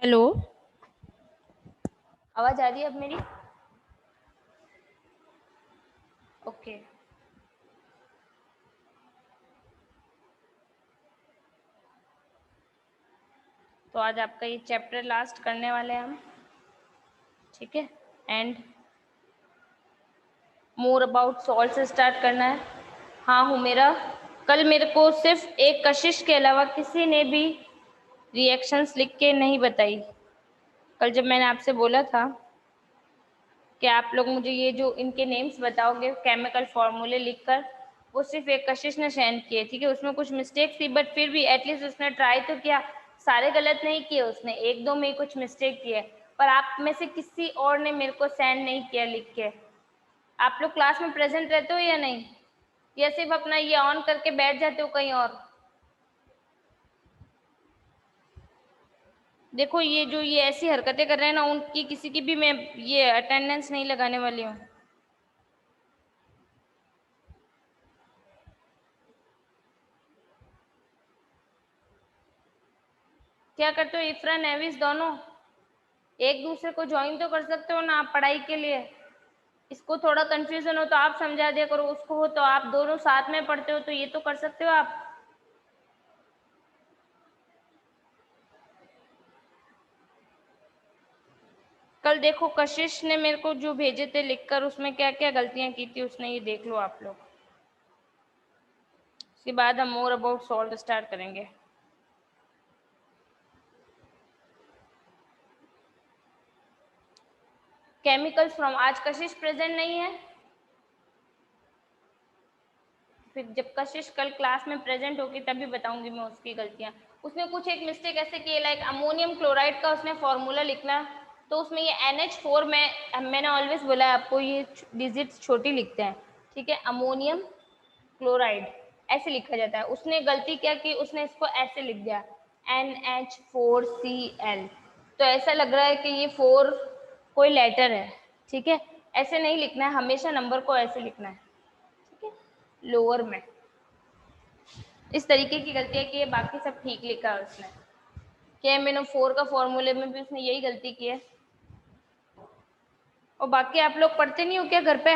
Hello, आवाज आ रही है अब मेरी? ओके। तो आज आपका ये चैप्टर लास्ट करने वाले हैं हम, ठीक है। एंड मोर अबाउट सॉल्ट से स्टार्ट करना है। हाँ हूँ मेरा। कल मेरे को सिर्फ एक कशिश के अलावा किसी ने भी रिएक्शंस लिख के नहीं बताई। कल जब मैंने आपसे बोला था कि आप लोग मुझे ये जो इनके नेम्स बताओगे केमिकल फॉर्मूले लिखकर, वो सिर्फ एक कशिश ने सेंड किए, ठीक है। उसमें कुछ मिस्टेक थी बट फिर भी एटलीस्ट उसने ट्राई तो किया। सारे गलत नहीं किए उसने, एक दो में कुछ मिस्टेक किए, पर आप में से किसी और ने मेरे को सेंड नहीं किया लिख के। आप लोग क्लास में प्रेजेंट रहते हो या नहीं, या सिर्फ अपना ये ऑन करके बैठ जाते हो कहीं और? देखो ये जो ये ऐसी हरकतें कर रहे हैं ना, उनकी किसी की भी मैं ये अटेंडेंस नहीं लगाने वाली हूँ। क्या करते हो इफ्रा नेविस दोनों एक दूसरे को ज्वाइन तो कर सकते हो ना आप पढ़ाई के लिए। इसको थोड़ा कंफ्यूजन हो तो आप समझा दिया करो, उसको हो तो आप दोनों साथ में पढ़ते हो तो ये तो कर सकते हो आप। कल देखो कशिश ने मेरे को जो भेजे थे लिखकर, उसमें क्या क्या गलतियां की थी उसने, ये देख लो आप लोग। उसके बाद हम मोर अबाउट सॉल्ट स्टार्ट करेंगे। केमिकल्स फ्रॉम, आज कशिश प्रेजेंट नहीं है, फिर जब कशिश कल क्लास में प्रेजेंट होगी तभी बताऊंगी मैं उसकी गलतियां। उसने कुछ एक मिस्टेक ऐसे की, लाइक अमोनियम क्लोराइड का उसने फॉर्मूला लिखना, तो उसमें ये NH4 में, मैंने ऑलवेज बोला है आपको ये डिजिट्स छोटी लिखते हैं, ठीक है। अमोनियम क्लोराइड ऐसे लिखा जाता है, उसने गलती क्या की, उसने इसको ऐसे लिख दिया NH4Cl, तो ऐसा लग रहा है कि ये 4 कोई लेटर है, ठीक है। ऐसे नहीं लिखना है, हमेशा नंबर को ऐसे लिखना है, ठीक है, लोअर में। इस तरीके की गलतियां की है, बाकी सब ठीक लिखा है उसने। KMnO4 का फॉर्मूले में भी उसने यही गलती की है। और बाकी आप लोग पढ़ते नहीं हो क्या घर पे?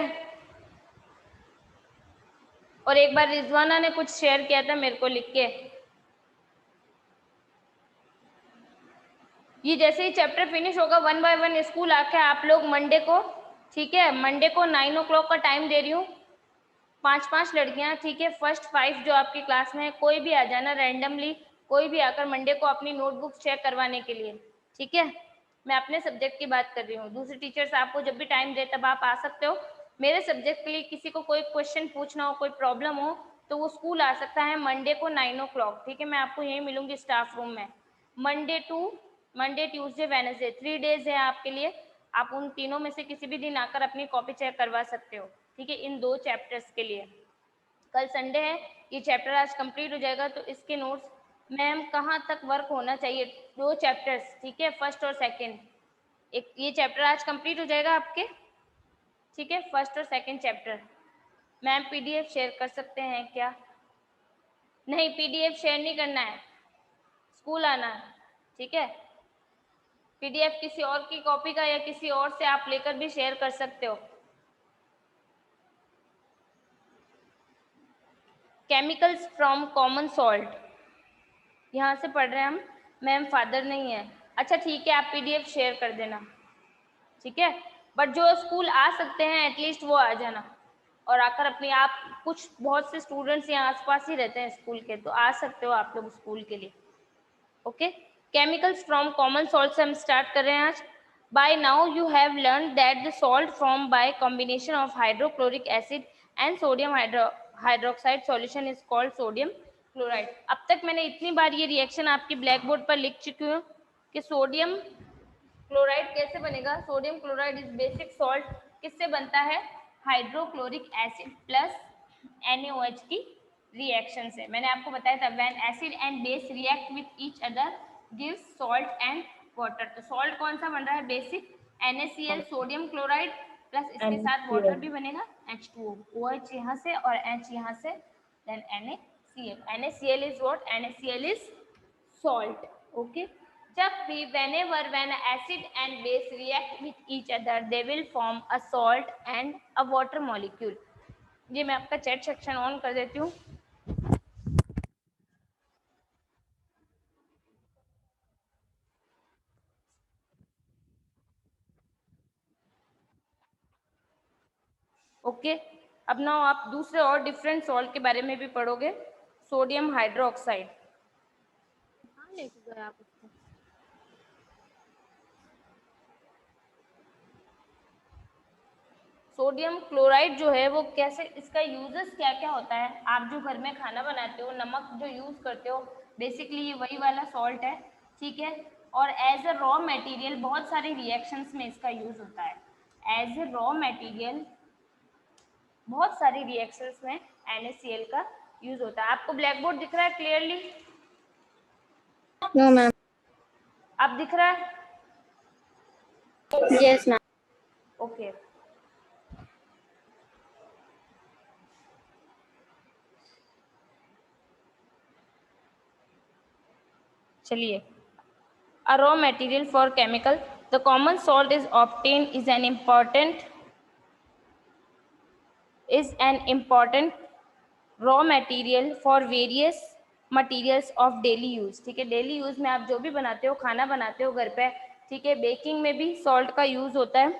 और एक बार रिजवाना ने कुछ शेयर किया था मेरे को लिख के, ये जैसे ही चैप्टर फिनिश होगा 1 बाय 1 स्कूल आके आप लोग मंडे को, ठीक है, मंडे को 9 o'clock का टाइम दे रही हूँ, 5-5 लड़कियां, ठीक है, फर्स्ट 5 जो आपकी क्लास में है, कोई भी आ जाना रैंडमली, कोई भी आकर मंडे को अपनी नोटबुक चेक करवाने के लिए, ठीक है। मैं अपने सब्जेक्ट की बात कर रही हूँ, दूसरे टीचर्स आपको जब भी टाइम दे तब आप आ सकते हो। मेरे सब्जेक्ट के लिए किसी को कोई क्वेश्चन पूछना हो, कोई प्रॉब्लम हो, तो वो स्कूल आ सकता है मंडे को 9 o'clock, ठीक है। मैं आपको यहीं मिलूंगी स्टाफ रूम में। मंडे ट्यूसडे वेडनेसडे 3 डेज है आपके लिए, आप उन तीनों में से किसी भी दिन आकर अपनी कॉपी चेक करवा सकते हो, ठीक है, इन 2 चैप्टर्स के लिए। कल संडे है, ये चैप्टर आज कंप्लीट हो जाएगा, तो इसके नोट्स मैम कहाँ तक वर्क होना चाहिए, 2 चैप्टर्स, ठीक है, फर्स्ट और सेकंड। एक ये चैप्टर आज कंप्लीट हो जाएगा आपके, ठीक है, फर्स्ट और second chapter. Ma'am PDF share कर सकते हैं क्या? नहीं, PDF शेयर नहीं करना है, स्कूल आना है, ठीक है। PDF किसी और की कॉपी का या किसी और से आप लेकर भी शेयर कर सकते हो। केमिकल्स फ्रॉम कॉमन सॉल्ट, यहाँ से पढ़ रहे हैं हम। मैम फादर नहीं है, अच्छा ठीक है, आप PDF शेयर कर देना, ठीक है। बट जो स्कूल आ सकते हैं एटलीस्ट वो आ जाना, और आकर अपनी, आप कुछ बहुत से स्टूडेंट्स यहाँ आसपास ही रहते हैं स्कूल के, तो आ सकते हो आप लोग स्कूल के लिए, okay. Chemicals from common salt से हम स्टार्ट कर रहे हैं आज। By now you have learn that the salt form by combination of hydrochloric acid and sodium hydroxide solution is called sodium chloride. अब तक मैंने इतनी बार ये रिएक्शन आपकी ब्लैक बोर्ड पर लिख चुकी हूँ कि सोडियम क्लोराइड कैसे बनेगा। Sodium chloride is basic salt, किससे बनता है, हाइड्रोक्लोरिक एसिड प्लस NaOH की रिएक्शन से। मैंने आपको बताया था when acid and base react with each other gives salt and water. तो सॉल्ट कौन सा बन रहा है, basic NaCl sodium chloride, plus इसके साथ वाटर भी बनेगा H2O, OH यहाँ से और H यहाँ से, then NaCl. NaCl is what? NaCl is salt. Okay. जब भी whenever when acid and base react with each other, they will form a salt and a water molecule. ये मैं आपका चैट सेक्शन ऑन कर देती हूँ. ओके. अब ना आप दूसरे और डिफरेंट सॉल्ट के बारे में भी पढ़ोगे. Sodium hydroxide. कहाँ लेके गए आप उसको? सोडियम क्लोराइड जो है वो कैसे, इसका यूजेस क्या क्या होता है. आप जो घर में खाना बनाते हो, नमक जो यूज करते हो, बेसिकली ये वही वाला सॉल्ट है. ठीक है. और एज अ रॉ मटेरियल बहुत सारे रिएक्शंस में इसका यूज होता है. एज ए रॉ मटेरियल बहुत सारी रिएक्शंस में NaCl का यूज होता है. आपको ब्लैक बोर्ड दिख रहा है क्लियरली? No ma'am. आप दिख रहा है? Yes ma'am. ओके. चलिए. A raw material for chemical. The common salt is obtained is an important raw material for various materials of daily use. ठीक है. डेली यूज में आप जो भी बनाते हो, खाना बनाते हो घर पे, ठीक है, बेकिंग में भी सॉल्ट का यूज होता है.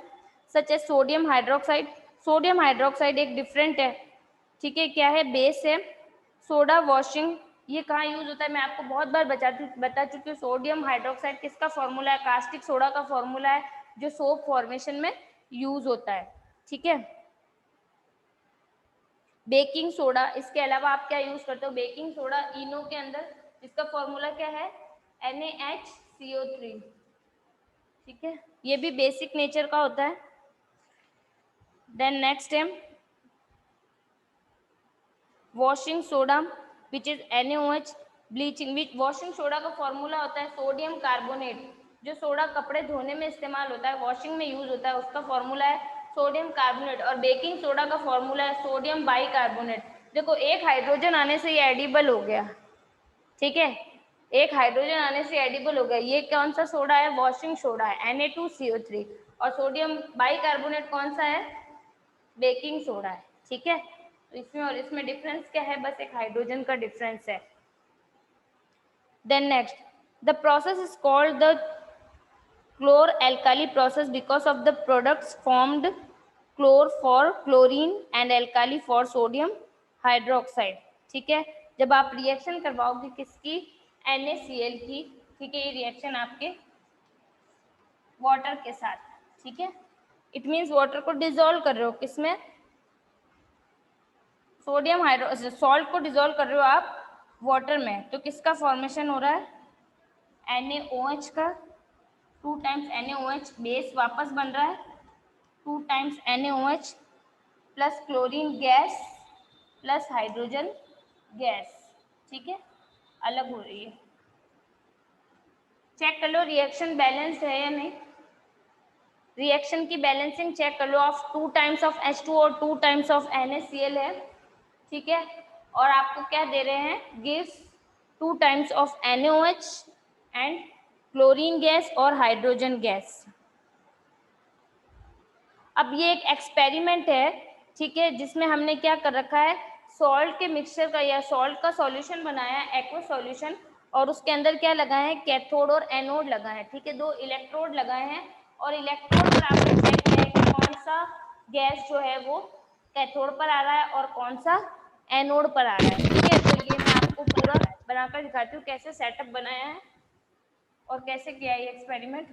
सच है सोडियम हाइड्रोक्साइड. सोडियम हाइड्रोक्साइड एक डिफरेंट है. ठीक है. क्या है? बेस है. Soda washing. ये कहाँ यूज होता है? मैं आपको बहुत बार बता चुकी हूँ. सोडियम हाइड्रोक्साइड किसका फॉर्मूला है? कास्टिक सोडा का फॉर्मूला है, जो सोप फॉर्मेशन में यूज होता है. ठीक है. Baking soda. इसके अलावा आप क्या यूज करते हो? बेकिंग सोडा इनो के अंदर, जिसका फॉर्मूला क्या है? NaHCO3. ठीक है. ये भी बेसिक नेचर का होता है. देन नेक्स्ट है washing soda which is NaOH. Bleaching. Washing soda का फॉर्मूला होता है सोडियम कार्बोनेट. जो सोडा कपड़े धोने में इस्तेमाल होता है, वॉशिंग में यूज होता है, उसका फॉर्मूला है सोडियम कार्बोनेट. और बेकिंग सोडा का फॉर्मूला है सोडियम बाइकार्बोनेट. देखो, एक हाइड्रोजन आने से ये एडिबल हो गया. ठीक है. एक हाइड्रोजन आने से एडिबल हो गया. ये कौन सा सोडा है? वॉशिंग सोडा है, Na2CO3. और सोडियम बाइकार्बोनेट कौन सा है? बेकिंग सोडा है. ठीक है. तो इसमें और इसमें डिफरेंस क्या है? बस एक हाइड्रोजन का डिफरेंस है. Then next, the process is called the chlor-alkali process because of the products formed chlor for chlorine and alkali for sodium hydroxide. ठीक है. जब आप रिएक्शन करवाओगे किसकी? NaCl की. ठीक है. ये रिएक्शन आपके वाटर के साथ. ठीक है. इट मीन्स वाटर को डिजोल्व कर रहे हो किसमें? सोडियम हाइड्रो सॉल्ट को डिजोल्व कर रहे हो आप वाटर में. तो किसका फॉर्मेशन हो रहा है? NaOH का. 2 टाइम्स NaOH बेस वापस बन रहा है. 2 times NaOH plus chlorine gas plus hydrogen gas. ठीक है. अलग हो रही है. चेक कर लो रिएक्शन बैलेंस है या नहीं. रिएक्शन की बैलेंसिंग चेक कर लो. ऑफ 2 टाइम्स ऑफ H2 और 2 टाइम्स ऑफ NaCl है. ठीक है. और आपको क्या दे रहे हैं? Gives 2 times of NaOH and chlorine gas और हाइड्रोजन गैस. अब ये एक एक्सपेरिमेंट है. ठीक है. जिसमें हमने क्या कर रखा है? सॉल्ट के मिक्सचर का या सॉल्ट का सॉल्यूशन बनाया है, एक्वा सॉल्यूशन. और उसके अंदर क्या लगाए हैं? कैथोड और एनोड लगाए हैं. ठीक है. 2 इलेक्ट्रोड लगाए हैं. और इलेक्ट्रोड पर आपने चेक किया है कि कौन सा गैस जो है वो कैथोड पर आ रहा है और कौन सा एनोड पर आ रहा है. ठीक है. तो ये मैं आपको पूरा बनाकर दिखाती हूँ कैसे सेटअप बनाया है और कैसे किया है ये एक्सपेरिमेंट.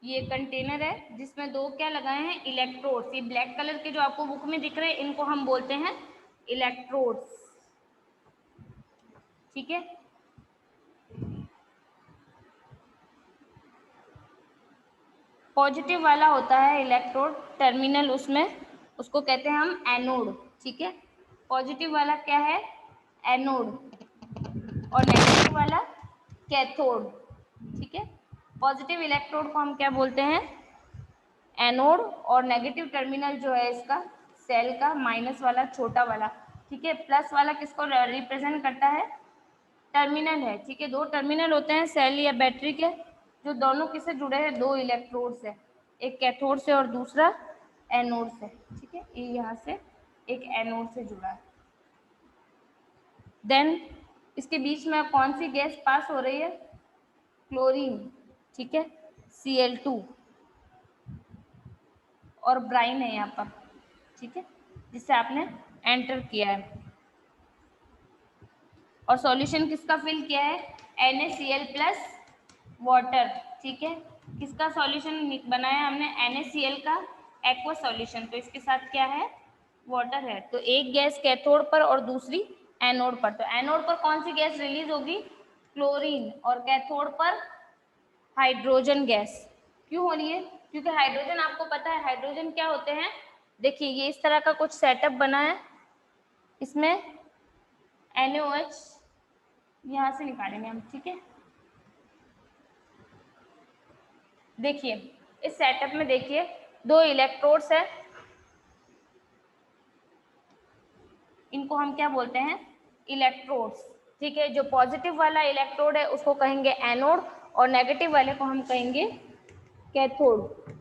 ये कंटेनर है जिसमें 2 क्या लगाए हैं? इलेक्ट्रोड्स. ये ब्लैक कलर के जो आपको बुक में दिख रहे हैं, इनको हम बोलते हैं इलेक्ट्रोड्स. ठीक है. पॉजिटिव वाला होता है इलेक्ट्रोड टर्मिनल, उसमें उसको कहते हैं हम एनोड, ठीक है। पॉजिटिव वाला क्या है, एनोड, और नेगेटिव वाला कैथोड, ठीक है। पॉजिटिव इलेक्ट्रोड को हम क्या बोलते हैं, एनोड, और नेगेटिव टर्मिनल जो है इसका सेल का माइनस वाला छोटा वाला, ठीक है। प्लस वाला किसको रिप्रेजेंट करता है, टर्मिनल है, ठीक है। दो टर्मिनल होते हैं सेल या बैटरी के, जो दोनों किससे जुड़े हैं, दो इलेक्ट्रोड से, एक कैथोड से और दूसरा एनोड से, ठीक है। ये यहाँ से एक एनोड से जुड़ा है। देन इसके बीच में कौन सी गैस पास हो रही है, क्लोरीन, ठीक है, Cl2, और ब्राइन है यहाँ पर, ठीक है, जिसे आपने एंटर किया है। और सॉल्यूशन किसका फिल किया है, NaCl प्लस वाटर, ठीक है। किसका सॉल्यूशन बनाया हमने, NaCl का एक्वा सॉल्यूशन, तो इसके साथ क्या है, वाटर है। तो एक गैस कैथोड पर और दूसरी एनोड पर। तो एनोड पर कौन सी गैस रिलीज होगी, क्लोरीन, और कैथोड पर हाइड्रोजन गैस। क्यों हो रही है, क्योंकि हाइड्रोजन आपको पता है हाइड्रोजन क्या होते हैं। देखिए ये इस तरह का कुछ सेटअप बना है, इसमें NaOH यहाँ से निकालेंगे हम, ठीक है। देखिए इस सेटअप में देखिए दो इलेक्ट्रोड्स है, इनको हम क्या बोलते हैं, इलेक्ट्रोड्स, ठीक है। जो पॉजिटिव वाला इलेक्ट्रोड है उसको कहेंगे एनोड, और नेगेटिव वाले को हम कहेंगे कैथोड,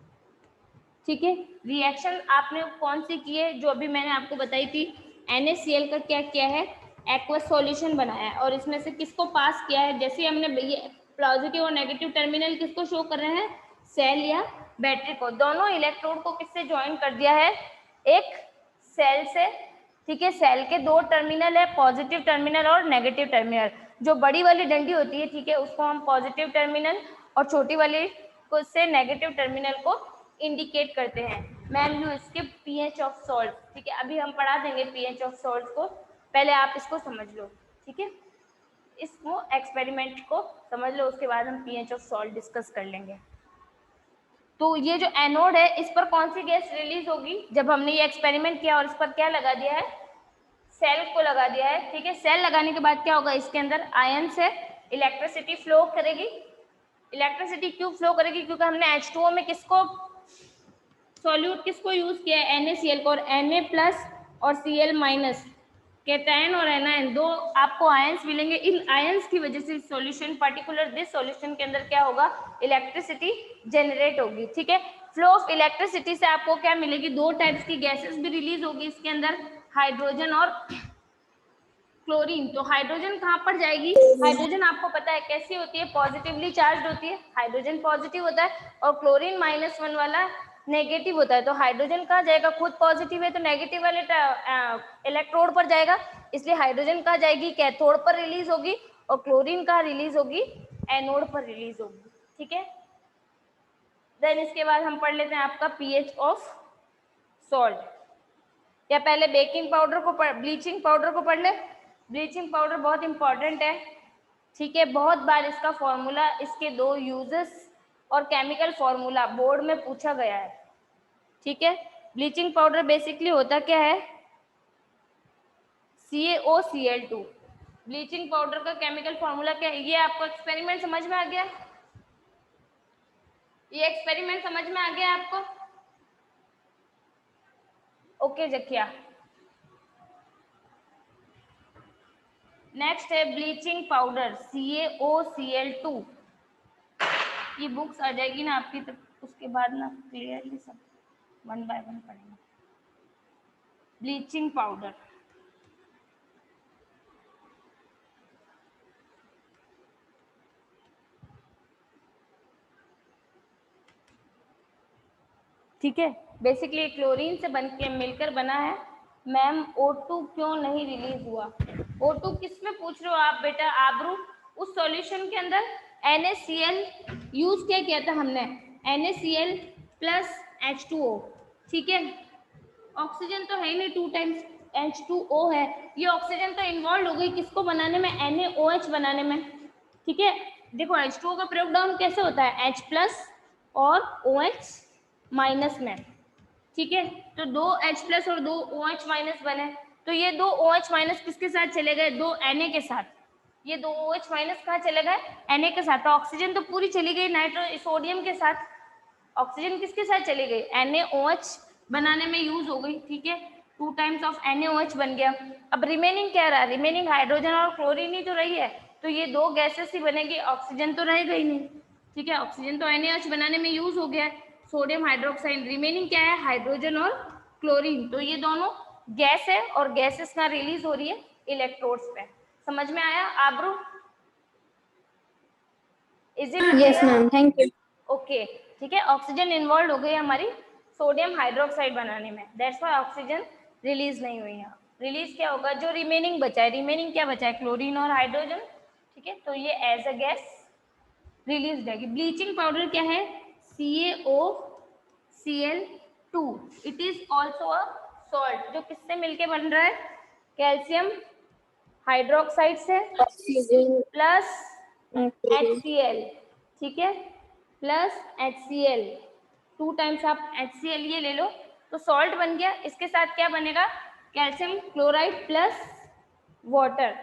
ठीक है। रिएक्शन आपने कौन सी की है, जो अभी मैंने आपको बताई थी, NaCl का क्या किया है, एक्वस सॉल्यूशन बनाया है, और इसमें से किसको पास किया है, जैसे हमने ये पॉजिटिव और नेगेटिव टर्मिनल किसको शो कर रहे हैं, सेल या बैटरी को। दोनों इलेक्ट्रोड को किससे ज्वाइन कर दिया है, एक सेल से, ठीक है। सेल के दो टर्मिनल है, पॉजिटिव टर्मिनल और नेगेटिव टर्मिनल। जो बड़ी वाली डंडी होती है, ठीक है, उसको हम पॉजिटिव टर्मिनल, और छोटी वाली को से नेगेटिव टर्मिनल को इंडिकेट करते हैं। मैम यू इसके pH ऑफ सॉल्ट, ठीक है, अभी हम पढ़ा देंगे pH ऑफ सॉल्ट को, पहले आप इसको समझ लो, ठीक है। इसको एक्सपेरिमेंट को समझ लो, उसके बाद हम pH ऑफ सॉल्ट डिस्कस कर लेंगे। तो ये जो एनोड है इस पर कौन सी गैस रिलीज होगी, जब हमने ये एक्सपेरिमेंट किया और इस पर क्या लगा दिया है, सेल को लगा दिया है, ठीक है। सेल लगाने के बाद क्या होगा, इसके अंदर आयन से इलेक्ट्रिसिटी फ्लो करेगी। इलेक्ट्रिसिटी क्यों फ्लो करेगी, क्योंकि हमने H2O में किसको सॉल्यूट किसको यूज किया है, NaCl को, और Na प्लस और Cl माइनस, कैटायन और एनायन, दो आपको आयंस मिलेंगे। इन आयंस की वजह से सॉल्यूशन, पर्टिकुलर दिस सॉल्यूशन के अंदर क्या होगा, इलेक्ट्रिसिटी जनरेट होगी, ठीक है। फ्लो ऑफ इलेक्ट्रिसिटी से आपको क्या मिलेगी, दो टाइप्स की गैसेस भी रिलीज होगी इसके अंदर, हाइड्रोजन और क्लोरीन। तो हाइड्रोजन कहाँ पर जाएगी, हाइड्रोजन आपको पता है कैसी होती है, पॉजिटिवली चार्ज होती है, हाइड्रोजन पॉजिटिव होता है, और क्लोरीन -1 वाला नेगेटिव होता है। तो हाइड्रोजन कहाँ जाएगा, खुद पॉजिटिव है तो नेगेटिव वाले इलेक्ट्रोड पर जाएगा, इसलिए हाइड्रोजन कहाँ जाएगी, कैथोड पर रिलीज होगी, और क्लोरीन कहाँ रिलीज होगी, एनोड पर रिलीज होगी, ठीक है। देन इसके बाद हम पढ़ लेते हैं आपका pH ऑफ सॉल्ट, या पहले बेकिंग पाउडर को ब्लीचिंग पाउडर को पढ़ ले। ब्लीचिंग पाउडर बहुत इंपॉर्टेंट है, ठीक है। बहुत बार इसका फॉर्मूला, इसके दो यूजेस और केमिकल फॉर्मूला बोर्ड में पूछा गया है, ठीक है। ब्लीचिंग पाउडर बेसिकली होता क्या है, CaOCl2। ब्लीचिंग पाउडर का केमिकल फॉर्मूला क्या है, ये आपको एक्सपेरिमेंट समझ में आ गया, ये एक्सपेरिमेंट समझ में आ गया आपको, ओके जकिया। नेक्स्ट है ब्लीचिंग पाउडर CaOCl2, ये बुक्स आ जाएगी ना आपकी, तो उसके बाद ना क्लियरली सब 1 बाय 1 पढ़ेंगे। ब्लीचिंग पाउडर, ठीक है, बेसिकली क्लोरीन से बन के मिलकर बना है। मैम O2 क्यों नहीं रिलीज हुआ, O2 किस में पूछ रहे हो आप बेटा, आबरू, उस सॉल्यूशन के अंदर NaCl यूज क्या किया था हमने, NaCl प्लस H2O, ठीक है। ऑक्सीजन तो है ही नहीं, 2 टाइम्स H2O है, ये ऑक्सीजन तो इन्वॉल्व हो गई किसको बनाने में, NaOH बनाने में, ठीक है। देखो H2O का ब्रेक डाउन कैसे होता है, H प्लस और OH माइनस में, ठीक है। तो 2H+ और 2OH- बने, तो ये 2OH- किसके साथ चले गए, 2Na के साथ। ये 2OH- कहाँ चले गए, Na के साथ। तो ऑक्सीजन तो पूरी चली गई सोडियम के साथ। ऑक्सीजन किसके साथ चली गई, NaOH बनाने में यूज हो गई, ठीक है। 2 टाइम्स ऑफ NaOH बन गया। अब रिमेनिंग क्या रहा, रिमेनिंग हाइड्रोजन और क्लोरीन ही तो रही है। तो ये 2 गैसेस ही बनेगी, ऑक्सीजन तो रहेगा ही नहीं, ठीक है। ऑक्सीजन तो NaOH बनाने में यूज हो गया है, सोडियम हाइड्रोक्साइड। रिमेनिंग क्या है, हाइड्रोजन और क्लोरीन। तो ये दोनों गैस है और गैसेस का रिलीज हो रही है इलेक्ट्रोड्स पे। समझ में आया आब्रू? Is it clear? Yes ma'am, thank you. Okay, ठीक है। ऑक्सीजन इन्वॉल्व हो गई हमारी सोडियम हाइड्रोक्साइड बनाने में, दैट्स व्हाई ऑक्सीजन रिलीज नहीं हुई है। रिलीज क्या होगा, जो रिमेनिंग बचा है, रिमेनिंग क्या बचा है, क्लोरीन और हाइड्रोजन, ठीक है। तो ये एज अ गैस रिलीज जाएगी। ब्लीचिंग पाउडर क्या है, CaOCl2। It is also a salt, जो किससे मिलके बन रहा है, कैल्शियम हाइड्रोक्साइड से ऑक्सीजन प्लस HCl, ठीक है, प्लस HCl। 2 टाइम्स आप HCl ये ले लो, तो सॉल्ट बन गया। इसके साथ क्या बनेगा, calcium chloride plus water.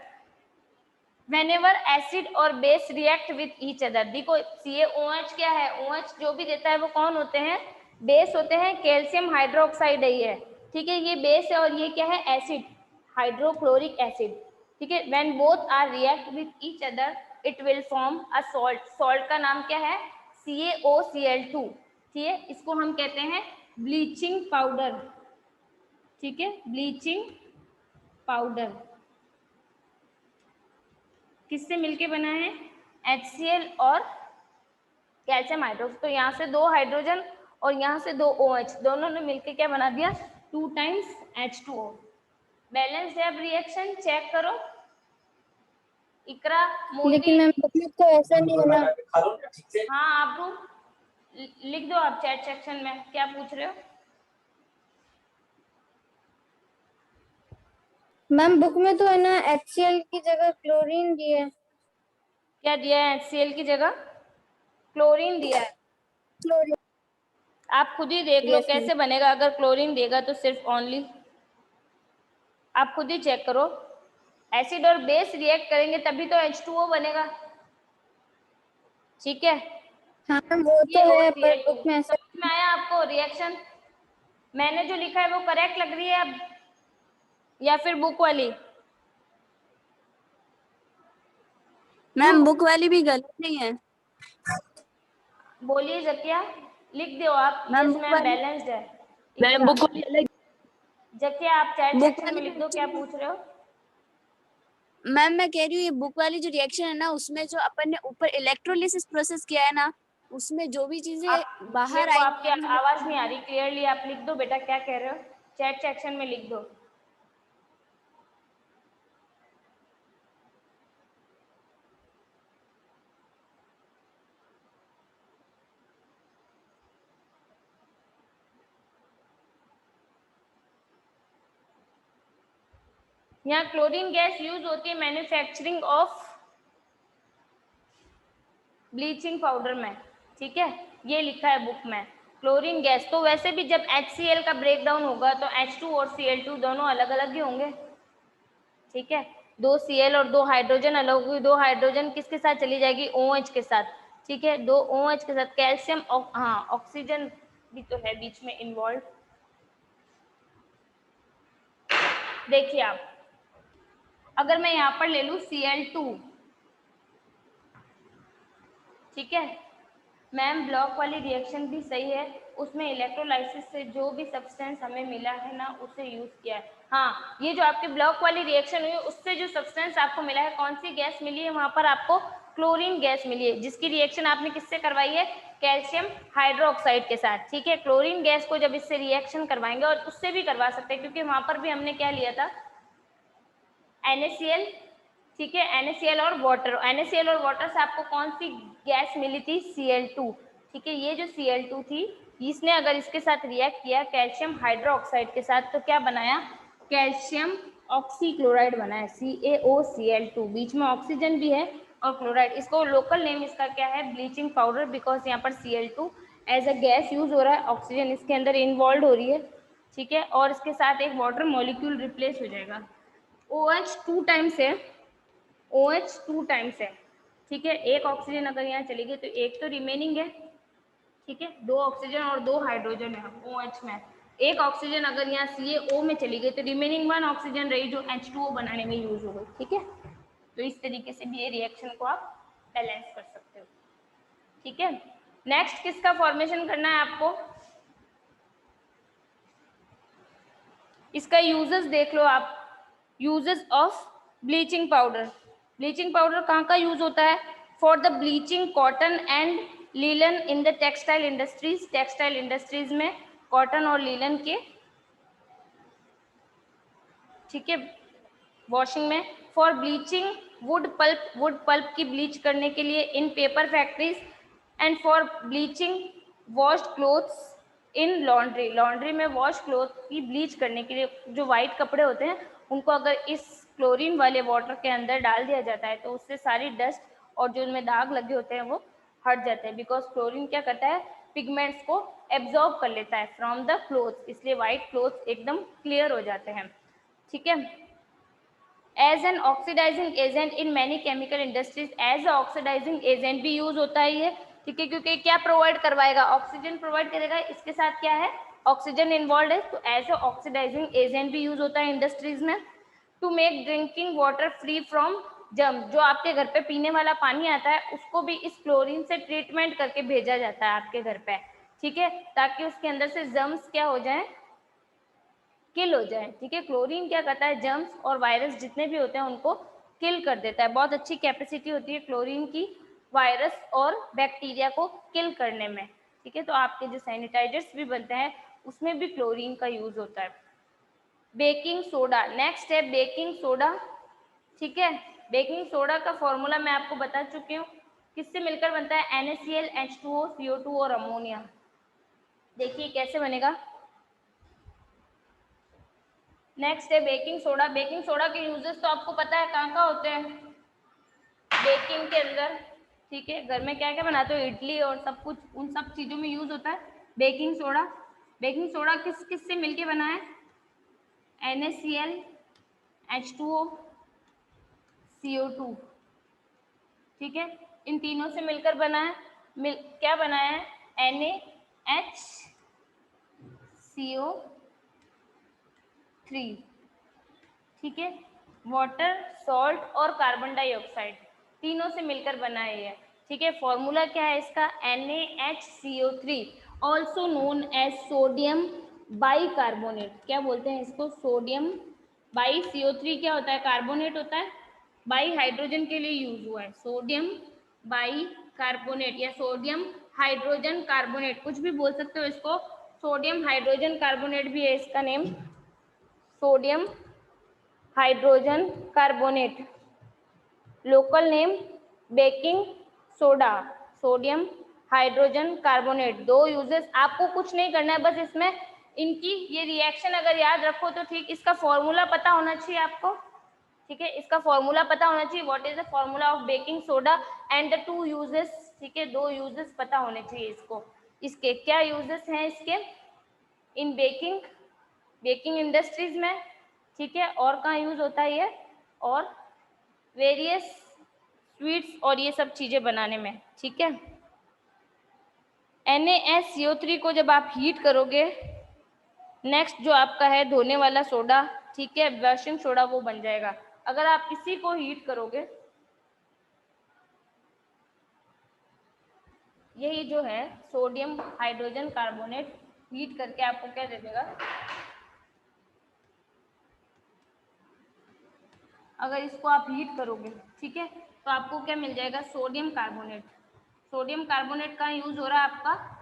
Whenever acid और base react with each other, देखो CaOH क्या है, OH जो भी देता है वो कौन होते हैं, बेस होते हैं, कैल्शियम हाइड्रोक्साइड है ये, ठीक है। ये बेस है और ये क्या है, एसिड, हाइड्रोक्लोरिक एसिड, ठीक है। When both are react with each other it will form a salt। Salt का नाम क्या है, CaOCl2, ठीक है। इसको हम कहते हैं ब्लीचिंग पाउडर, ठीक है, ब्लीचिंग पाउडर। किससे मिलके बना है, HCl और कैल्शियम हाइड्रोक्साइड। तो यहाँ से 2 हाइड्रोजन और यहाँ से 2 OH, दोनों ने मिलके क्या बना दिया, 2 टाइम्स H2O। बैलेंस है। अब रिएक्शन चेक करो, इकरा मोदी। लेकिन मैम बुक में तो ऐसा नहीं है ना। हाँ आप लिख दो, आप चैट सेक्शन में क्या पूछ रहे हो। मैम बुक में तो है ना HCl की जगह क्लोरीन दिया है। क्या दिया है, HCl की जगह क्लोरीन दिया है। क्लोरीन, आप खुद ही देख लो यस मैम। कैसे बनेगा, अगर क्लोरीन देगा तो सिर्फ ओनली, आप खुद ही चेक करो। एसिड और बेस रिएक्ट करेंगे तभी तो H2O बनेगा, ठीक है। हाँ मैम वो ये तो है, पर OCl2, बुक में ऐसा। समझ में आया आपको रिएक्शन? मैंने जो लिखा है वो करेक्ट लग रही है अब, या फिर बुक वाली? मैम बुक वाली भी गलत नहीं है। बोलिए जकिया, लिख दो आप, मैम यस बुक मैम वाली, बैलेंस्ड है। मैम बुक वाली अलग, जकिया आप चैट बुक सेक्शन में वाली लिख दो क्या पूछ रहे हो। मैम मैं कह रही हूँ ये बुक वाली जो रिएक्शन है ना, उसमें जो अपन ने ऊपर इलेक्ट्रोलिसिस प्रोसेस किया है ना, उसमें जो भी चीजें आप, बाहर मेरे को आएंगी आपकी यानी हमें। आवाज नहीं आ रही क्लियरली, आप लिख दो बेटा क्या कह रहे हो, चैट सेक्शन में लिख दो। यहाँ क्लोरीन गैस यूज होती है मैन्युफैक्चरिंग ऑफ ब्लीचिंग पाउडर में, ठीक है, ये लिखा है बुक में क्लोरीन गैस। तो वैसे भी जब HCl का ब्रेक डाउन होगा तो H2 और Cl2 दोनों अलग अलग ही होंगे, ठीक है। 2 Cl और 2 हाइड्रोजन अलग हुई, 2 हाइड्रोजन किसके साथ चली जाएगी, OH के साथ, ठीक है। 2 OH के साथ कैल्शियम, हाँ ऑक्सीजन भी तो है बीच में इन्वॉल्व। देखिए आप, अगर मैं यहाँ पर ले लूँ Cl2, ठीक है मैम, ब्लॉक वाली रिएक्शन भी सही है, उसमें इलेक्ट्रोलाइसिस से जो भी सब्सटेंस हमें मिला है ना उसे यूज किया है। हाँ, ये जो आपकी ब्लॉक वाली रिएक्शन हुई उससे जो सब्सटेंस आपको मिला है, कौन सी गैस मिली है, वहां पर आपको क्लोरीन गैस मिली है, जिसकी रिएक्शन आपने किससे करवाई है, कैल्शियम हाइड्रोक्साइड के साथ, ठीक है। क्लोरीन गैस को जब इससे रिएक्शन करवाएंगे, और उससे भी करवा सकते हैं क्योंकि वहां पर भी हमने क्या लिया था, NaCl, ठीक है, NaCl और वाटर। NaCl और वाटर से आपको कौन सी गैस मिली थी, Cl2, ठीक है। ये जो Cl2 थी, इसने अगर इसके साथ रिएक्ट किया कैल्शियम हाइड्रोक्साइड के साथ तो क्या बनाया, कैल्शियम ऑक्सीक्लोराइड बनाया, CaOCl2। बीच में ऑक्सीजन भी है और क्लोराइड, इसको लोकल नेम इसका क्या है, ब्लीचिंग पाउडर, बिकॉज यहाँ पर Cl2 as a gas use हो रहा है, ऑक्सीजन इसके अंदर इन्वॉल्व हो रही है, ठीक है, और इसके साथ एक वाटर मॉलिक्यूल रिप्लेस हो जाएगा। OH 2 टाइम्स है, OH 2 टाइम्स है, ठीक है। एक ऑक्सीजन अगर यहाँ चली गई तो एक तो रिमेनिंग है, ठीक है, 2 ऑक्सीजन और 2 हाइड्रोजन है OH में। एक ऑक्सीजन अगर यहाँ CaO में चली गई तो रिमेनिंग 1 ऑक्सीजन रही जो H2O बनाने में यूज हो गई, ठीक है। तो इस तरीके से भी ये रिएक्शन को आप बैलेंस कर सकते हो, ठीक है। नेक्स्ट किसका फॉर्मेशन करना है आपको, इसका यूजेस देख लो आप। Uses of bleaching powder. Bleaching powder कहाँ का यूज होता है, for the bleaching cotton and linen in the textile industries. Textile industries में कॉटन और लीलन के, ठीक है, वॉशिंग में। For bleaching wood pulp, wood pulp की ब्लीच करने के लिए in paper factories. And for bleaching washed clothes in laundry. Laundry में वॉश क्लोथ की ब्लीच करने के लिए जो वाइट कपड़े होते हैं उनको अगर इस क्लोरीन वाले वाटर के अंदर डाल दिया जाता है तो उससे सारी डस्ट और जो उनमें दाग लगे होते हैं वो हट जाते हैं, बिकॉज क्लोरीन क्या करता है, पिगमेंट्स को एब्जॉर्ब कर लेता है फ्रॉम द क्लोथ, इसलिए वाइट क्लोथ एकदम क्लियर हो जाते हैं, ठीक है। As an oxidising agent in many chemical industries, as a oxidising agent भी यूज होता है ये, ठीक है, क्योंकि क्या प्रोवाइड करवाएगा, ऑक्सीजन प्रोवाइड करेगा, इसके साथ क्या है, ऑक्सीजन इन्वॉल्व है, तो एज अ ऑक्सीडाइजिंग एजेंट भी यूज होता है इंडस्ट्रीज में। To make drinking water free from germ, जो आपके घर पे पीने वाला पानी आता है उसको भी इस क्लोरीन से ट्रीटमेंट करके भेजा जाता है आपके घर पे, ठीक है, ताकि उसके अंदर से जर्म्स क्या हो जाए, किल हो जाए, ठीक है। क्लोरीन क्या करता है, जर्म्स और वायरस जितने भी होते हैं उनको किल कर देता है, बहुत अच्छी कैपेसिटी होती है क्लोरीन की वायरस और बैक्टीरिया को किल करने में, ठीक है। तो आपके जो सैनिटाइजर्स भी बनते हैं उसमें भी क्लोरीन का यूज होता है। बेकिंग सोडा, नेक्स्ट है बेकिंग सोडा, ठीक है। बेकिंग सोडा का फॉर्मूला मैं आपको बता चुकी हूँ, किससे मिलकर बनता है, NaCl, H2O, CO2 और अमोनिया। देखिए कैसे बनेगा। नेक्स्ट है बेकिंग सोडा। बेकिंग सोडा के यूजेस तो आपको पता है कहाँ कहाँ होते हैं, बेकिंग के अंदर, ठीक है, घर में क्या क्या बनाते हो, इडली और सब कुछ, उन सब चीज़ों में यूज होता है बेकिंग सोडा। बेकिंग सोडा किस किस से मिलके बना है, NaCl, H2O, CO2, ठीक है, इन तीनों से मिलकर बना है, क्या बना है, NaHCO3, ठीक है। वाटर, सॉल्ट और कार्बन डाइऑक्साइड तीनों से मिलकर बना है ये, ठीक है। फॉर्मूला क्या है इसका, NaHCO3, also known as sodium bicarbonate. क्या बोलते हैं इसको, सोडियम बाई, CO3 क्या होता है, कार्बोनेट होता है, बाई हाइड्रोजन के लिए यूज हुआ है, सोडियम बाई कार्बोनेट या सोडियम हाइड्रोजन कार्बोनेट, कुछ भी बोल सकते हो इसको, सोडियम हाइड्रोजन कार्बोनेट भी है इसका name, sodium hydrogen carbonate, local name baking soda, sodium hydrogen carbonate. दो यूजेस, आपको कुछ नहीं करना है, बस इसमें इनकी ये रिएक्शन अगर याद रखो तो ठीक, इसका फॉर्मूला पता होना चाहिए आपको, ठीक है, इसका फॉर्मूला पता होना चाहिए, what is the formula of baking soda and the two uses, ठीक है, दो यूजेस पता होने चाहिए इसको। इसके क्या यूजेस हैं इसके, इन बेकिंग, बेकिंग इंडस्ट्रीज में, ठीक है, और कहाँ यूज होता है ये, और वेरियस स्वीट्स और ये सब चीजें बनाने में, ठीक है। NaCO3 को जब आप हीट करोगे, नेक्स्ट जो आपका है धोने वाला सोडा, ठीक है, वॉशिंग सोडा, वो बन जाएगा। अगर आप इसी को हीट करोगे, यही जो है सोडियम हाइड्रोजन कार्बोनेट हीट करके आपको क्या दे देगा, अगर इसको आप हीट करोगे, ठीक है, तो आपको क्या मिल जाएगा, सोडियम कार्बोनेट। सोडियम कार्बोनेट का यूज हो रहा है आपका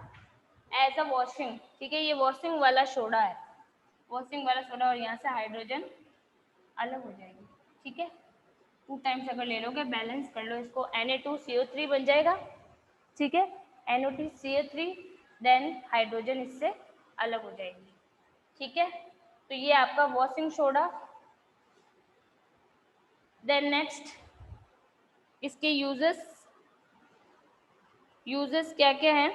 एज अ वॉशिंग, ठीक है, ये वॉशिंग वाला सोडा है, वॉशिंग वाला सोडा, और यहाँ से हाइड्रोजन अलग हो जाएगी, ठीक है। 2 टाइम्स अगर ले लोगे, बैलेंस कर लो इसको, Na2CO3 बन जाएगा, ठीक है, NO2CO3, देन हाइड्रोजन इससे अलग हो जाएगी, ठीक है। तो ये आपका वॉशिंग सोडा। देन नेक्स्ट इसके यूजेस, यूजेस क्या क्या हैं,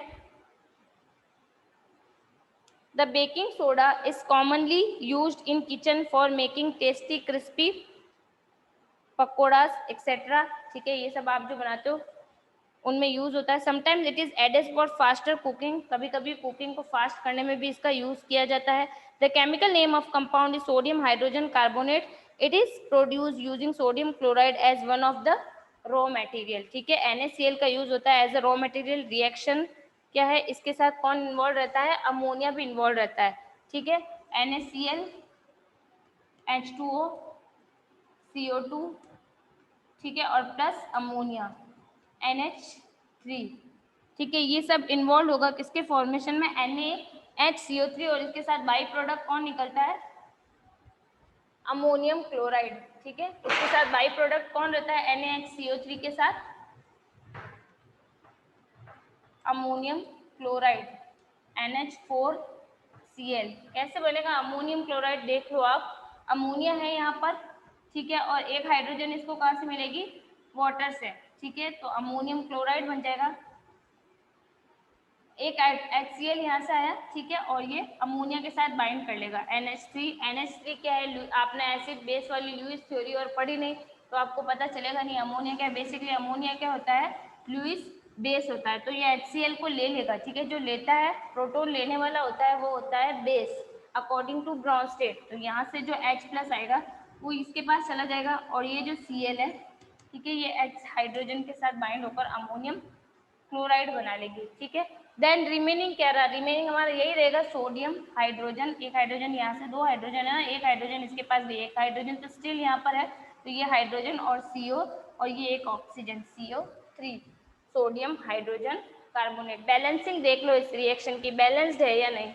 the baking soda is commonly used in kitchen for making tasty crispy pakoras etcetera, ठीक है, ये सब आप जो बनाते हो उनमें यूज होता है। Sometimes it is added for faster cooking, कभी कभी कुकिंग को फास्ट करने में भी इसका यूज किया जाता है। The chemical name of compound is sodium hydrogen carbonate, it is produce using sodium chloride as one of the raw material, ठीक है। NaCl का यूज होता है as a raw material. Reaction क्या है, इसके साथ कौन इन्वॉल्व रहता है, अमोनिया भी इन्वॉल्व रहता है, ठीक है। NaCl H2O CO2, ठीक है, और प्लस अमोनिया NH3, ठीक है, ये सब इन्वॉल्व होगा किसके फॉर्मेशन में, NaHCO3, और इसके साथ बाई प्रोडक्ट कौन निकलता है, अमोनियम क्लोराइड, ठीक है। इसके साथ बाई प्रोडक्ट कौन रहता है, NaHCO3 के साथ अमोनियम क्लोराइड NH4Cl। कैसे बनेगा अमोनियम क्लोराइड, देख लो आप, अमोनिया है यहाँ पर, ठीक है, और एक हाइड्रोजन इसको कहाँ से मिलेगी, वाटर से, ठीक है, तो अमोनियम क्लोराइड बन जाएगा। एक HCl यहाँ से आया, ठीक है, और ये अमोनिया के साथ बाइंड कर लेगा NH3 क्या है, आपने एसिड बेस वाली लुईस थ्योरी और पढ़ी नहीं तो आपको पता चलेगा नहीं। अमोनिया क्या है, बेसिकली अमोनिया क्या होता है, लुईस बेस होता है, तो ये HCl को ले लेगा, ठीक है, जो लेता है प्रोटोन लेने वाला होता है वो होता है बेस अकॉर्डिंग टू ब्रॉन्स्टेड, तो यहाँ से जो H+ आएगा वो इसके पास चला जाएगा, और ये जो Cl है, ठीक है, ये H हाइड्रोजन के साथ बाइंड होकर अमोनियम क्लोराइड बना लेगी, ठीक है। देन रिमेनिंग क्या रहा, रिमेनिंग हमारा यही रहेगा सोडियम हाइड्रोजन, एक हाइड्रोजन यहाँ से, दो हाइड्रोजन है ना, एक हाइड्रोजन इसके पास भी, एक हाइड्रोजन तो स्टिल यहाँ पर है, तो ये हाइड्रोजन और CO, और ये एक oxygen CO3, sodium hydrogen carbonate. Balancing देख लो इस रिएक्शन की, बैलेंस्ड है या नहीं,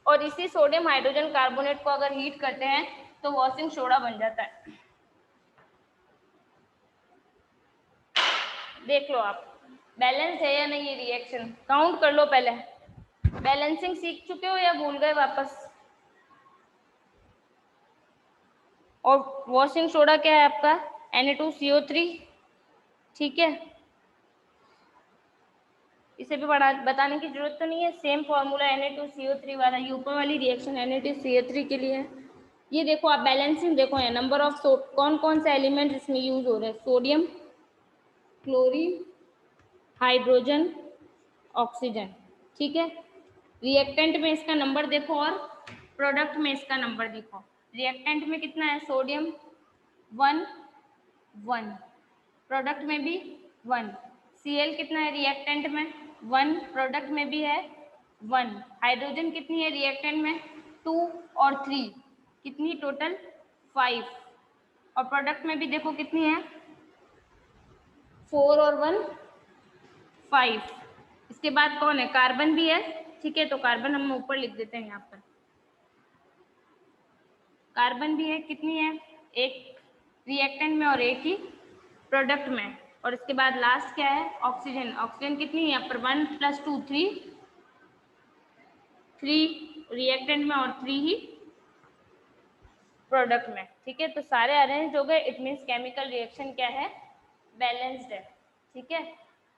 और इसी सोडियम हाइड्रोजन कार्बोनेट को अगर हीट करते हैं तो वॉशिंग सोडा बन जाता है, देख लो आप बैलेंस है या नहीं ये रिएक्शन, काउंट कर लो पहले। बैलेंसिंग सीख चुके हो या भूल गए वापस? और वॉशिंग सोडा क्या है आपका, Na2CO3, ठीक है, इसे भी बताने की जरूरत तो नहीं है, सेम फॉर्मूला Na2CO3 वाला, ये ऊपर वाली रिएक्शन Na2CO3 के लिए है। ये देखो आप बैलेंसिंग देखो है, नंबर ऑफ कौन कौन से एलिमेंट इसमें यूज हो रहे हैं, सोडियम, क्लोरीन, हाइड्रोजन, ऑक्सीजन, ठीक है। रिएक्टेंट में इसका नंबर देखो और प्रोडक्ट में इसका नंबर देखो। रिएक्टेंट में कितना है, सोडियम 1 1, प्रोडक्ट में भी 1, Cl कितना है रिएक्टेंट में 1, प्रोडक्ट में भी है 1, हाइड्रोजन कितनी है रिएक्टेंट में 2 और 3, कितनी टोटल 5, और प्रोडक्ट में भी देखो कितनी है 4 और 1 5। इसके बाद कौन है, कार्बन भी है, ठीक है, तो कार्बन हम ऊपर लिख देते हैं यहाँ पर, कार्बन भी है, कितनी है, एक रिएक्टेंट में और एक ही प्रोडक्ट में, और इसके बाद लास्ट क्या है ऑक्सीजन, ऑक्सीजन कितनी है यहाँ पर 1 + 2 3 रिएक्टेंट में और 3 ही प्रोडक्ट में, ठीक है, तो सारे अरेंज हो गए, इट मीन्स केमिकल रिएक्शन क्या है, बैलेंस्ड है, ठीक है।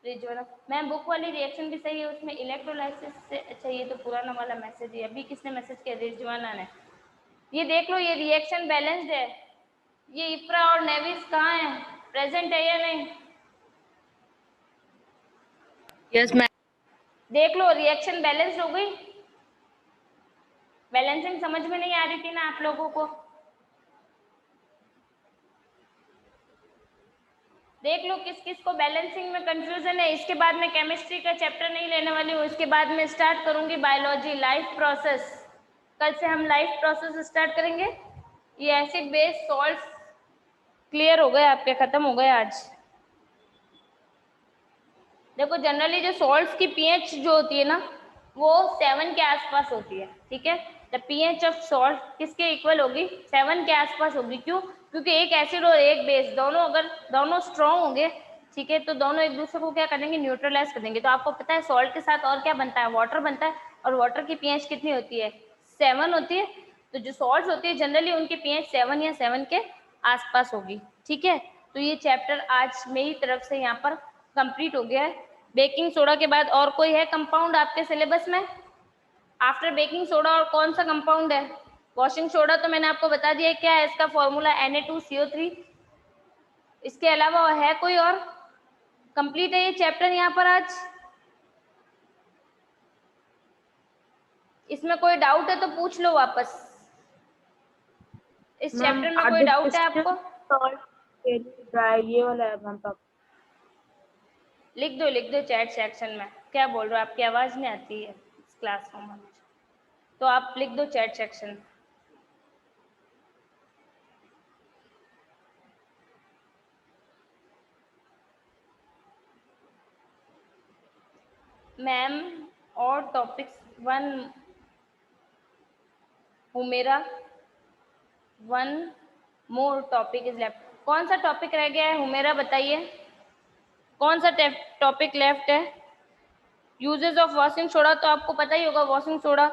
रिजोना मैम बुक वाली रिएक्शन भी सही है, उसमें इलेक्ट्रोलाइसिस से, अच्छा ये तो पुराना वाला मैसेज है, अभी किसने मैसेज किया, रिजवाना ने, ये देख लो ये रिएक्शन बैलेंस्ड है, ये इफ्रा और नेविस कहाँ है, प्रेजेंट है या नहीं, यस मैम। देख लो रिएक्शन बैलेंस्ड हो गई। बैलेंसिंग समझ में नहीं आ रही थी ना आप लोगों को, देख लो किस किस को बैलेंसिंग में कंफ्यूजन है। इसके बाद मैं केमिस्ट्री का चैप्टर नहीं लेने वाली हूँ, इसके बाद मैं स्टार्ट करूंगी बायोलॉजी, लाइफ प्रोसेस, कल से हम लाइफ प्रोसेस स्टार्ट करेंगे। ये एसिड बेस सॉल्ट क्लियर हो गए आपके, खत्म हो गए आज। देखो जनरली जो सॉल्ट्स की पीएच जो होती है ना वो 7 के आसपास होती है, ठीक है, द पीएच ऑफ सॉल्ट किसके इक्वल होगी, 7 के आसपास होगी। क्यों, क्योंकि एक एसिड और एक बेस दोनों अगर दोनों स्ट्रॉन्ग होंगे, ठीक है, तो दोनों एक दूसरे को क्या करेंगे, न्यूट्रलाइज कर देंगे। तो आपको पता है सॉल्ट के साथ और क्या बनता है, वाटर बनता है, और वाटर की पीएच कितनी होती है, 7 होती है। तो जो सॉल्ट्स होती है जनरली उनकी पीएच 7 या 7 के आसपास होगी, ठीक है। तो ये चैप्टर आज मेरी तरफ से यहाँ पर कंप्लीट हो गया है। बेकिंग सोडा के बाद और कोई है कंपाउंड आपके सिलेबस में? आफ्टर बेकिंग सोडा और कौन सा कंपाउंड है? वॉशिंग सोडा तो मैंने आपको बता दिया क्या है इसका फॉर्मूला, Na2CO3। इसके अलावा है कोई और? कंप्लीट है ये चैप्टर यहाँ पर आज। इसमें कोई डाउट है तो पूछ लो वापस। इस मैम चैप्टर में कोई डाउट है आपको? ड्राई ये वाला है मैम। तब लिख दो चैट सेक्शन में। क्या बोल रहे हो, आपकी आवाज नहीं आती है इस क्लासरूम में, तो आप लिख दो चैट सेक्शन में। मैम और topics 1 Humera, 1 more topic is left. कौन सा टॉपिक रह गया है हुमेरा, बताइए कौन सा टॉपिक लेफ्ट है? यूजेस ऑफ वॉशिंग सोडा तो आपको पता ही होगा। Washing soda,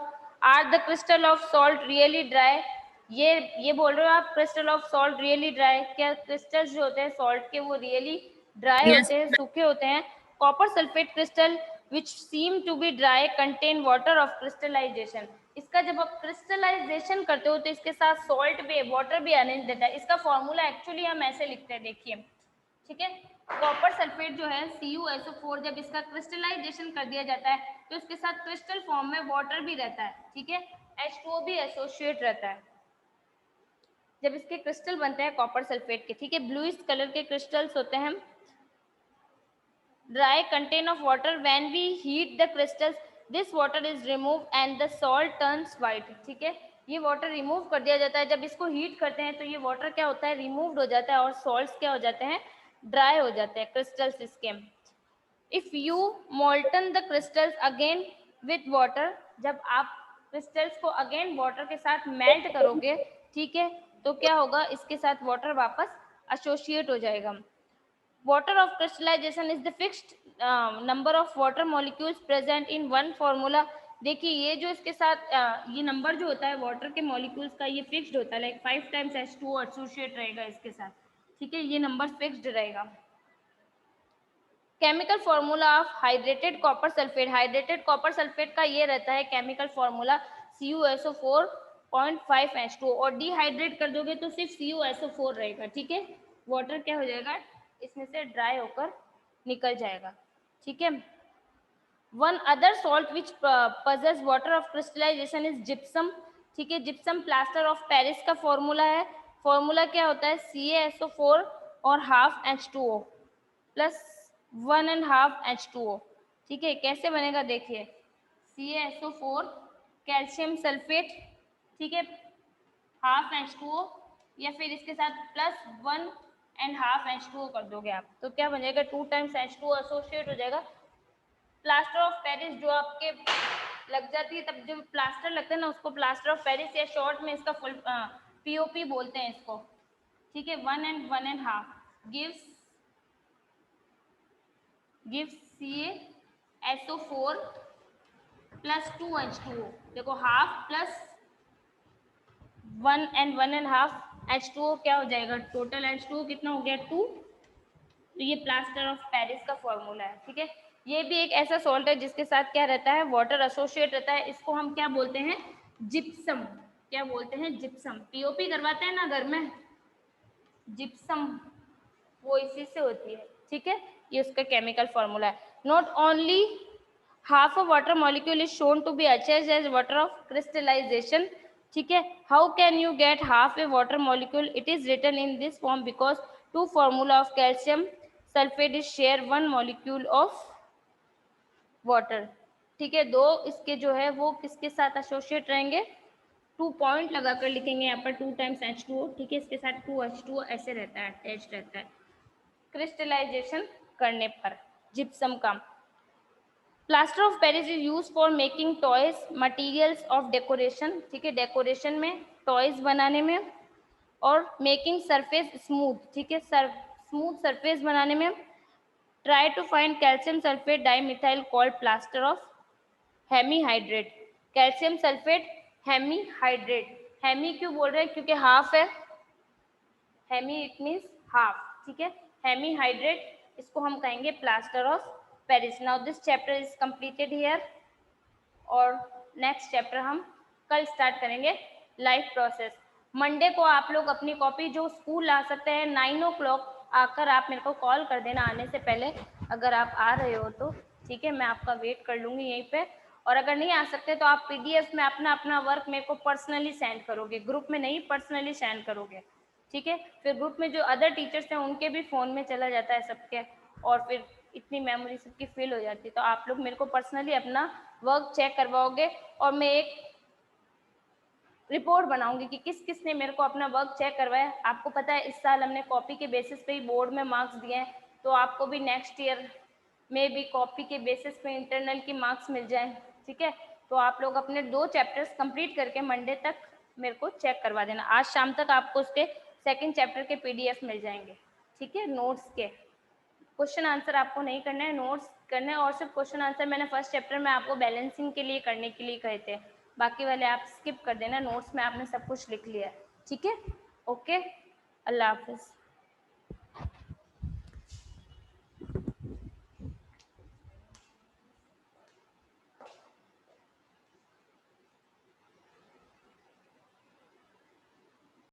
are the crystal of salt really dry? ये बोल रहे हो आप, crystal of salt really dry, क्या क्रिस्टल्स जो होते हैं सॉल्ट के वो रियली ड्राई होते हैं, सूखे होते हैं? Copper sulphate crystal which seem to be dry contain water of crystallisation. इसका जब आप क्रिस्टलाइजेशन करते हो तो इसके साथ सॉल्ट भी, वाटर भी आने देता है। इसका फॉर्मूला एक्चुअली हम ऐसे लिखते हैं, देखिए, ठीक है। कॉपर सल्फेट जो है CuSO4, जब इसका क्रिस्टलाइजेशन कर दिया जाता है तो इसके साथ क्रिस्टल फॉर्म में वाटर भी रहता है, ठीक है। H2O भी एसोसिएट रहता है जब इसके क्रिस्टल बनते हैं कॉपर सल्फेट के, ठीक है। ब्लूइश कलर के क्रिस्टल्स होते हैं। Dry contain of water, when we heat the crystals this water is remove and the salt turns white, ठीक है। ये वाटर रिमूव कर दिया जाता है, जब इसको हीट करते हैं तो ये वाटर क्या होता है, रिमूव्ड हो जाता है और सॉल्ट्स क्या हो जाते हैं, ड्राई हो जाते हैं क्रिस्टल्स इसके। If you molten the crystals again with water, जब आप क्रिस्टल्स को अगेन वाटर के साथ मेल्ट करोगे, ठीक है, तो क्या होगा, इसके साथ वाटर वापस एसोसिएट हो जाएगा। Water of crystallisation is the fixed number of water molecules present in one formula. देखिए ये जो इसके साथ ये नंबर जो होता है वाटर के मॉलिक्यूल्स का, ये फिक्स्ड होता है, लाइक 5 टाइम्स H2O एसोसिएट रहेगा इसके साथ, ठीक है, ये नंबर फिक्स्ड रहेगा। Chemical formula of hydrated copper sulphate, hydrated copper sulphate का ये रहता है केमिकल फॉर्मूला CuSO4.5H2O, और डिहाइड्रेट कर दोगे तो सिर्फ CuSO4 रहेगा, ठीक है। वाटर क्या हो जाएगा, इसमें से ड्राई होकर निकल जाएगा, ठीक है। One other salt which possess water of crystallisation is gypsum, ठीक है। जिप्सम प्लास्टर ऑफ पेरिस का फॉर्मूला है। फॉर्मूला क्या होता है, CaSO4 और हाफ H2O प्लस 1.5 H2O, ठीक है। कैसे बनेगा देखिए, CaSO4 कैल्शियम सल्फेट, ठीक है, हाफ H2O, या फिर इसके साथ प्लस 1.5 H2O कर दोगे आप, तो क्या बनेगा, 2 टाइम्स H2O एसोसिएट हो जाएगा। प्लास्टर ऑफ पेरिस जो आपके लग जाती है, तब जो प्लास्टर लगता है ना उसको प्लास्टर ऑफ पेरिस, या शॉर्ट में इसका फुल POP बोलते हैं इसको, ठीक है। 1 and 1.5 gives CaSO4 plus 2 H2O। देखो हाफ प्लस 1 and 1.5 H2O क्या हो जाएगा, टोटल H2O कितना हो गया, 2। तो ये प्लास्टर ऑफ पेरिस का फॉर्मूला है, ठीक है। ये भी एक ऐसा सॉल्ट है जिसके साथ क्या रहता है, वाटर एसोसिएट रहता है। इसको हम क्या बोलते हैं, जिप्सम। क्या बोलते हैं, जिप्सम। POP करवाते हैं ना घर में, जिप्सम वो इसी से होती है, ठीक है। ये उसका केमिकल फॉर्मूला है। Not only half a water molecule is shown to be HH as water of crystallization, ठीक है। How can you get half a water molecule? It is written in this form because two formula of calcium sulfate is share one molecule of water, ठीक है। दो इसके जो है वो किसके साथ एसोसिएट रहेंगे, 2 पॉइंट लगाकर लिखेंगे यहाँ पर, 2 टाइम्स H2O, ठीक है। इसके साथ 2 H2O ऐसे रहता है, अटैच रहता है क्रिस्टलाइजेशन करने पर जिप्सम का। Plaster of Paris is use for making toys materials of decoration, ठीक है, डेकोरेशन में, टॉयज बनाने में, और मेकिंग सरफेस स्मूथ, ठीक है, स्मूथ सरफेस बनाने में। Try to find calcium sulphate dimethyl called plaster of hemihydrate. Calcium sulphate hemihydrate, hemi क्यों बोल रहे हैं, क्योंकि हाफ है, हेमी इट मीन्स हाफ, ठीक है। हेमीहाइड्रेट, इसको हम कहेंगे plaster of Paris. Now this chapter is completed here, और नेक्स्ट चैप्टर हम कल स्टार्ट करेंगे, लाइफ प्रोसेस। मंडे को आप लोग अपनी कॉपी जो स्कूल ला सकते हैं 9 o'clock आकर आप मेरे को कॉल कर देना आने से पहले, अगर आप आ रहे हो तो ठीक है, मैं आपका वेट कर लूँगी यहीं पे। और अगर नहीं आ सकते तो आप PDF में अपना अपना वर्क मेरे को पर्सनली सेंड करोगे, ग्रुप में नहीं, पर्सनली सेंड करोगे, ठीक है। फिर ग्रुप में जो अदर टीचर्स हैं उनके भी फ़ोन में चला जाता है सबके, और फिर इतनी मेमोरी सबकी फिल हो जाती है। तो आप लोग मेरे को पर्सनली अपना वर्क चेक करवाओगे और मैं एक रिपोर्ट बनाऊंगी कि किस किस ने मेरे को अपना वर्क चेक करवाया। आपको पता है इस साल हमने कॉपी के बेसिस पे ही बोर्ड में मार्क्स दिए हैं, तो आपको भी नेक्स्ट ईयर में भी कॉपी के बेसिस पे इंटरनल की मार्क्स मिल जाए, ठीक है। तो आप लोग अपने 2 चैप्टर्स कंप्लीट करके मंडे तक मेरे को चेक करवा देना। आज शाम तक आपको उसके सेकेंड चैप्टर के PDF मिल जाएंगे, ठीक है, नोट्स के। क्वेश्चन आंसर आपको नहीं करना है, नोट्स करने हैं। और सिर्फ क्वेश्चन आंसर मैंने फर्स्ट चैप्टर में आपको बैलेंसिंग के लिए करने के लिए कहे थे, बाकी वाले आप स्किप कर देना, नोट्स में आपने सब कुछ लिख लिया है, ठीक है। ओके, अल्लाह हाफिज़।